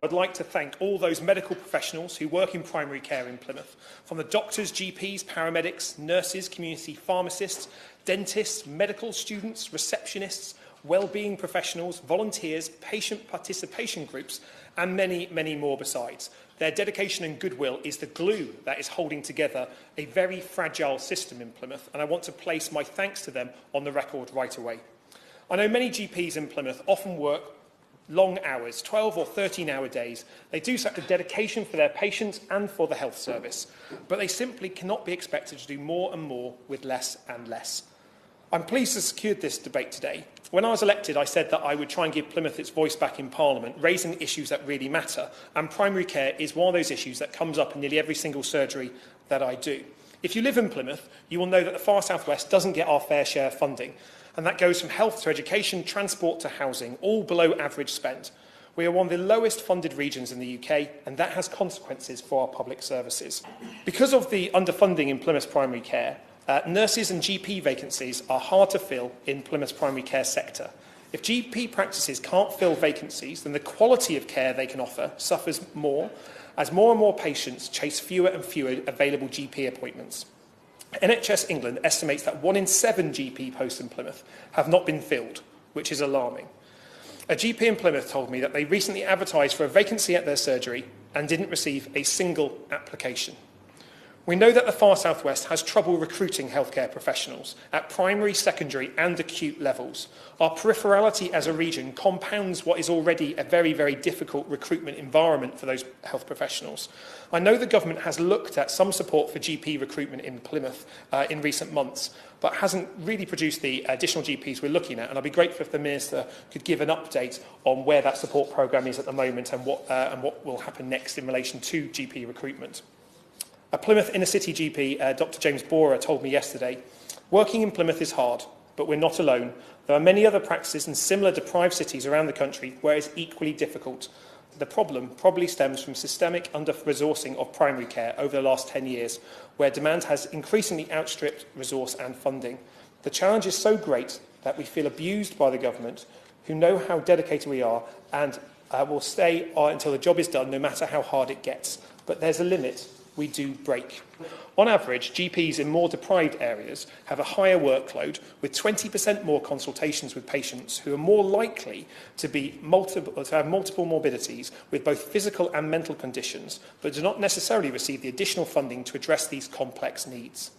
I'd like to thank all those medical professionals who work in primary care in Plymouth, from the doctors, GPs, paramedics, nurses, community pharmacists, dentists, medical students, receptionists, wellbeing professionals, volunteers, patient participation groups, and many, many more besides. Their dedication and goodwill is the glue that is holding together a very fragile system in Plymouth, and I want to place my thanks to them on the record right away. I know many GPs in Plymouth often work long hours, 12 or 13-hour days. They do such a dedication for their patients and for the health service, but they simply cannot be expected to do more and more with less and less. I'm pleased to have secured this debate today. When I was elected, I said that I would try and give Plymouth its voice back in Parliament, raising issues that really matter, and primary care is one of those issues that comes up in nearly every single surgery that I do. If you live in Plymouth, you will know that the far southwest doesn't get our fair share of funding, and that goes from health to education, transport to housing, all below average spend. We are one of the lowest funded regions in the UK, and that has consequences for our public services. Because of the underfunding in Plymouth's primary care, nurses and GP vacancies are hard to fill in Plymouth's primary care sector. If GP practices can't fill vacancies, then the quality of care they can offer suffers more, as more and more patients chase fewer and fewer available GP appointments. NHS England estimates that 1 in 7 GP posts in Plymouth have not been filled, which is alarming. A GP in Plymouth told me that they recently advertised for a vacancy at their surgery and didn't receive a single application. We know that the far southwest has trouble recruiting healthcare professionals at primary, secondary and acute levels. Our peripherality as a region compounds what is already a very, very difficult recruitment environment for those health professionals. I know the government has looked at some support for GP recruitment in Plymouth in recent months, but hasn't really produced the additional GPs we're looking at, and I'd be grateful if the Minister could give an update on where that support programme is at the moment and what will happen next in relation to GP recruitment. A Plymouth inner-city GP, Dr James Borer, told me yesterday, "Working in Plymouth is hard, but we're not alone. There are many other practices in similar deprived cities around the country where it's equally difficult. The problem probably stems from systemic under-resourcing of primary care over the last 10 years, where demand has increasingly outstripped resource and funding. The challenge is so great that we feel abused by the government, who know how dedicated we are and will stay until the job is done, no matter how hard it gets. But there's a limit. We do break." On average, GPs in more deprived areas have a higher workload, with 20% more consultations with patients who are more likely to have multiple morbidities with both physical and mental conditions, but do not necessarily receive the additional funding to address these complex needs.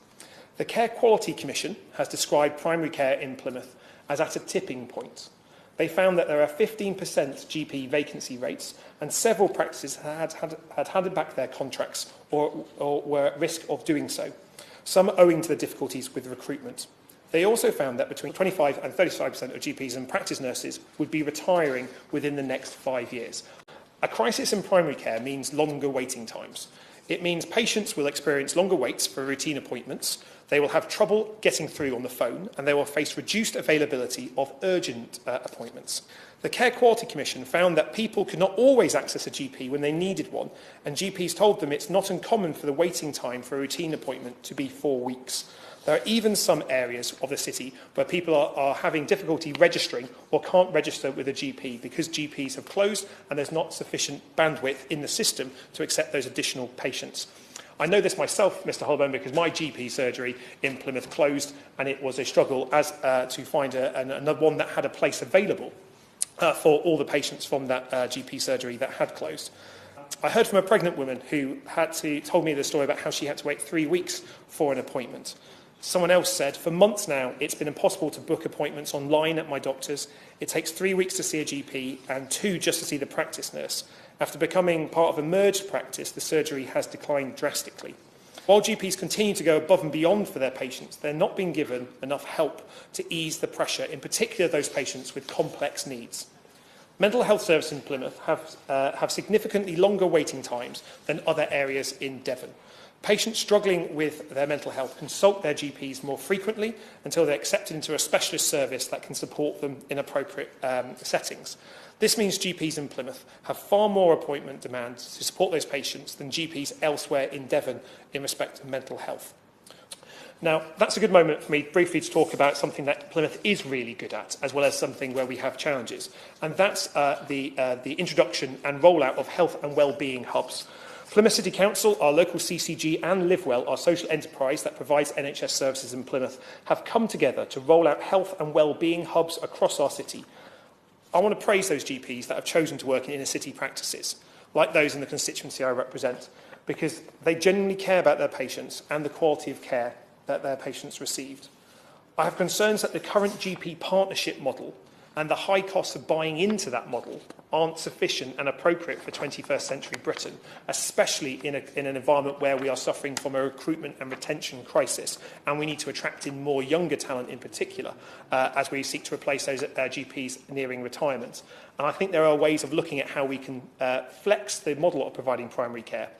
The Care Quality Commission has described primary care in Plymouth as at a tipping point. They found that there are 15% GP vacancy rates, and several practices had handed back their contracts or were at risk of doing so, some owing to the difficulties with recruitment. They also found that between 25 and 35% of GPs and practice nurses would be retiring within the next 5 years. A crisis in primary care means longer waiting times. It means patients will experience longer waits for routine appointments, they will have trouble getting through on the phone, and they will face reduced availability of urgent appointments. The Care Quality Commission found that people could not always access a GP when they needed one, and GPs told them it's not uncommon for the waiting time for a routine appointment to be 4 weeks. There are even some areas of the city where people are having difficulty registering or can't register with a GP because GPs have closed and there's not sufficient bandwidth in the system to accept those additional patients. I know this myself, Mr Holborn, because my GP surgery in Plymouth closed, and it was a struggle to find another one that had a place available for all the patients from that GP surgery that had closed. I heard from a pregnant woman who told me the story about how she had to wait 3 weeks for an appointment. Someone else said, "For months now, it's been impossible to book appointments online at my doctor's. It takes 3 weeks to see a GP and 2 just to see the practice nurse. After becoming part of a merged practice, the surgery has declined drastically." While GPs continue to go above and beyond for their patients, they're not being given enough help to ease the pressure, in particular those patients with complex needs. Mental health services in Plymouth have significantly longer waiting times than other areas in Devon. Patients struggling with their mental health consult their GPs more frequently until they're accepted into a specialist service that can support them in appropriate settings. This means GPs in Plymouth have far more appointment demand to support those patients than GPs elsewhere in Devon in respect of mental health. Now, that's a good moment for me briefly to talk about something that Plymouth is really good at, as well as something where we have challenges, and that's the introduction and rollout of health and wellbeing hubs. Plymouth City Council, our local CCG, and Livewell, our social enterprise that provides NHS services in Plymouth, have come together to roll out health and wellbeing hubs across our city. I want to praise those GPs that have chosen to work in inner city practices, like those in the constituency I represent, because they genuinely care about their patients and the quality of care that their patients received. I have concerns that the current GP partnership model and the high costs of buying into that model aren't sufficient and appropriate for 21st century Britain, especially in an environment where we are suffering from a recruitment and retention crisis, and we need to attract in more younger talent in particular as we seek to replace those GPs nearing retirement. And I think there are ways of looking at how we can flex the model of providing primary care